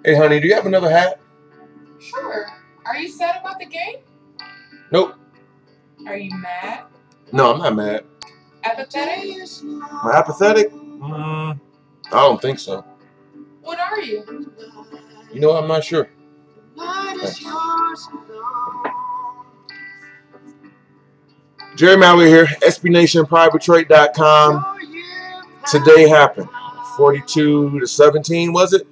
Hey, honey, do you have another hat? Sure. Are you sad about the game? Nope. Are you mad? No, I'm not mad. Apathetic? Am I apathetic? I don't think so. What are you? You know what? I'm not sure. Thanks. Jerry Mallory here, SBNationPrivateTrade.com. Today happened. 42-17, was it?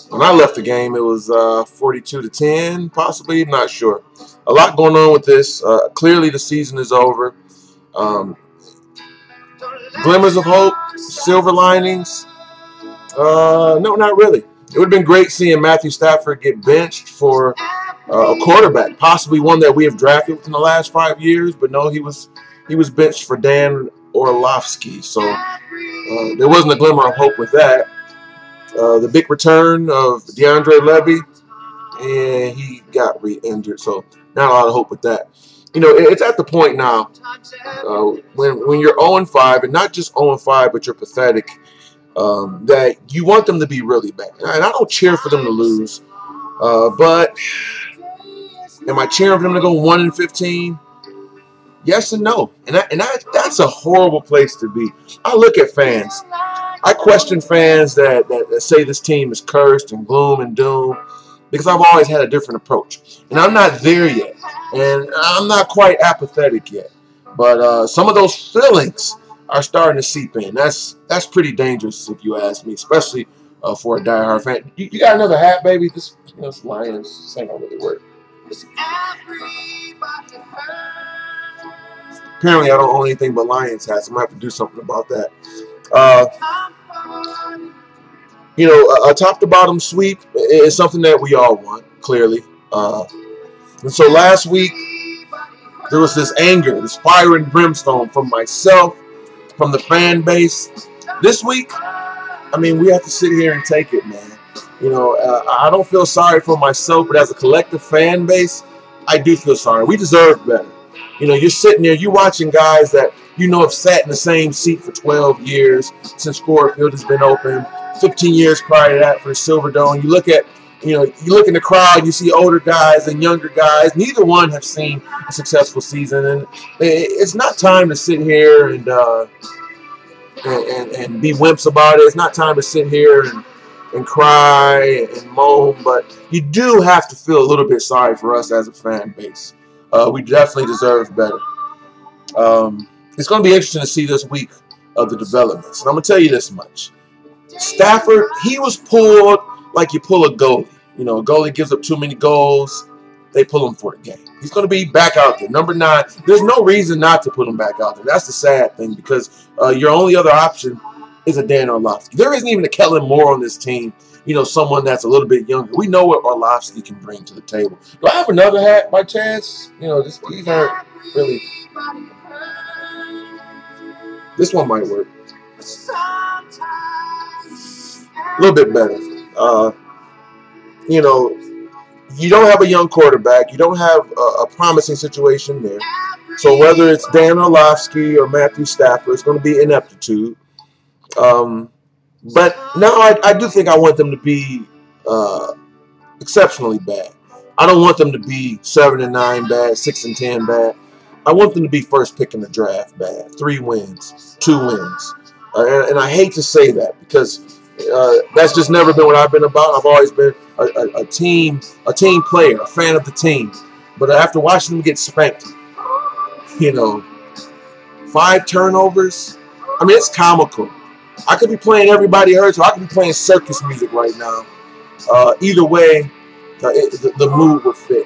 When I left the game, it was 42-10, possibly. I'm not sure. A lot going on with this. Clearly, the season is over. Glimmers of hope, silver linings. No, not really. It would have been great seeing Matthew Stafford get benched for a quarterback, possibly one that we have drafted within the last 5 years. But no, he was benched for Dan Orlovsky. So there wasn't a glimmer of hope with that. The big return of DeAndre Levy, and he got re-injured. So not a lot of hope with that. You know, it's at the point now when you're 0-5, and not just 0-5, but you're pathetic, that you want them to be really bad. And I don't cheer for them to lose, but am I cheering for them to go 1-15? Yes and no. And that's a horrible place to be. I look at fans. I question fans that say this team is cursed and gloom and doom, because I've always had a different approach. And I'm not there yet. And I'm not quite apathetic yet. But some of those feelings are starting to seep in. That's pretty dangerous, if you ask me, especially for a diehard fan. You got another hat, baby? This Lions, this ain't gonna really work. Apparently, I don't own anything but Lions hats. I'm gonna have to do something about that. You know, a top-to-bottom sweep is something that we all want, clearly. And so last week, there was this anger, this fire and brimstone from myself, from the fan base. This week, I mean, we have to sit here and take it, man. You know, I don't feel sorry for myself, but as a collective fan base, I do feel sorry. We deserve better. You know, you're sitting there, you're watching guys that you know have sat in the same seat for 12 years since Ford Field has been open, 15 years prior to that for the Silverdome. You look at, you look in the crowd, you see older guys and younger guys. Neither one have seen a successful season, and it's not time to sit here and be wimps about it. It's not time to sit here and cry and moan, but you do have to feel a little bit sorry for us as a fan base. We definitely deserve better. It's going to be interesting to see this week of the developments. And I'm going to tell you this much. Stafford, he was pulled like you pull a goalie. You know, a goalie gives up too many goals, they pull him for a game. He's going to be back out there. Number 9, there's no reason not to put him back out there. That's the sad thing, because your only other option is a Dan Orlovsky. There isn't even a Kellen Moore on this team. You know, someone that's a little bit younger. We know what Orlovsky can bring to the table. Do I have another hat by chance? You know, these aren't really. This one might work. A little bit better. You know, you don't have a young quarterback. You don't have a promising situation there. So whether it's Dan Orlovsky or Matthew Stafford, it's going to be ineptitude. But now I do think I want them to be exceptionally bad. I don't want them to be 7-9 bad, 6-10 bad. I want them to be first pick in the draft bad. 3 wins, 2 wins. And I hate to say that, because that's just never been what I've been about. I've always been a team player, a fan of the team. But after watching them get spanked, 5 turnovers, I mean, it's comical. I could be playing Everybody Hurts, or I could be playing circus music right now. Either way, the mood would fit.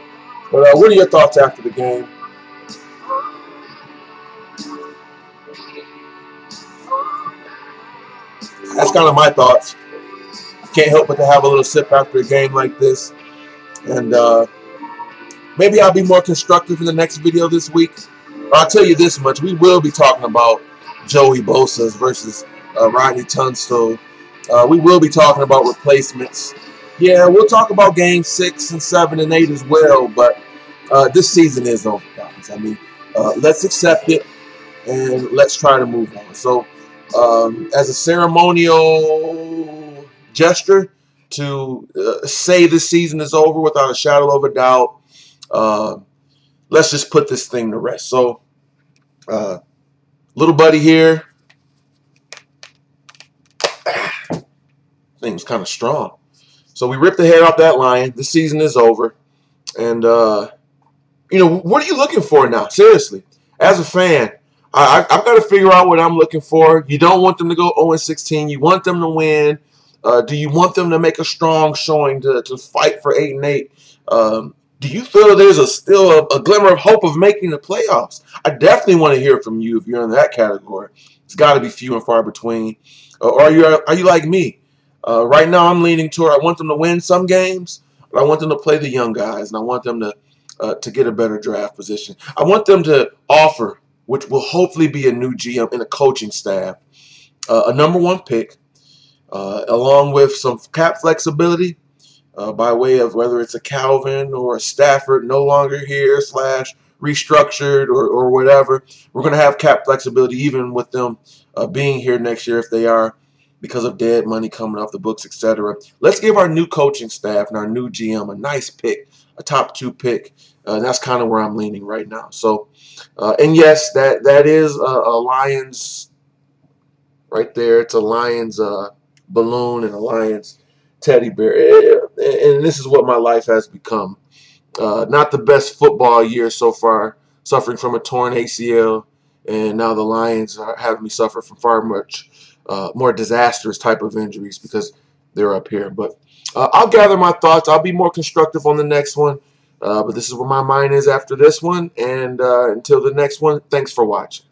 But what are your thoughts after the game? That's kind of my thoughts. Can't help but to have a little sip after a game like this. And maybe I'll be more constructive in the next video this week. But I'll tell you this much. We will be talking about Joey Bosa's versus Rodney Tunstall. We will be talking about replacements. Yeah, we'll talk about games 6 and 7 and 8 as well. But this season is over, guys. I mean, let's accept it and let's try to move on. So, as a ceremonial gesture, to say the season is over without a shadow of a doubt. Let's just put this thing to rest. So, little buddy here. Thing was kind of strong. So we ripped the head off that lion. The season is over. And, you know, what are you looking for now? Seriously. As a fan, I've got to figure out what I'm looking for. You don't want them to go 0-16. You want them to win. Do you want them to make a strong showing to fight for 8-8? Do you feel there's still a glimmer of hope of making the playoffs? I definitely want to hear from you if you're in that category. It's got to be few and far between. Or are you like me? Right now I'm leaning toward I want them to win some games, but I want them to play the young guys, and I want them to get a better draft position. I want them to offer, which will hopefully be a new GM and a coaching staff, a #1 pick, along with some cap flexibility by way of whether it's a Calvin or a Stafford no longer here / restructured or whatever. We're going to have cap flexibility even with them being here next year if they are, because of dead money coming off the books, etc. Let's give our new coaching staff and our new GM a nice pick, a top 2 pick. And that's kind of where I'm leaning right now. So, and yes, that is a Lions right there. It's a Lions balloon and a Lions teddy bear. And this is what my life has become. Not the best football year so far, suffering from a torn ACL. And now the Lions are having me suffer from far much more disastrous type of injuries because they're up here. But I'll gather my thoughts. I'll be more constructive on the next one. But this is where my mind is after this one. And until the next one, thanks for watching.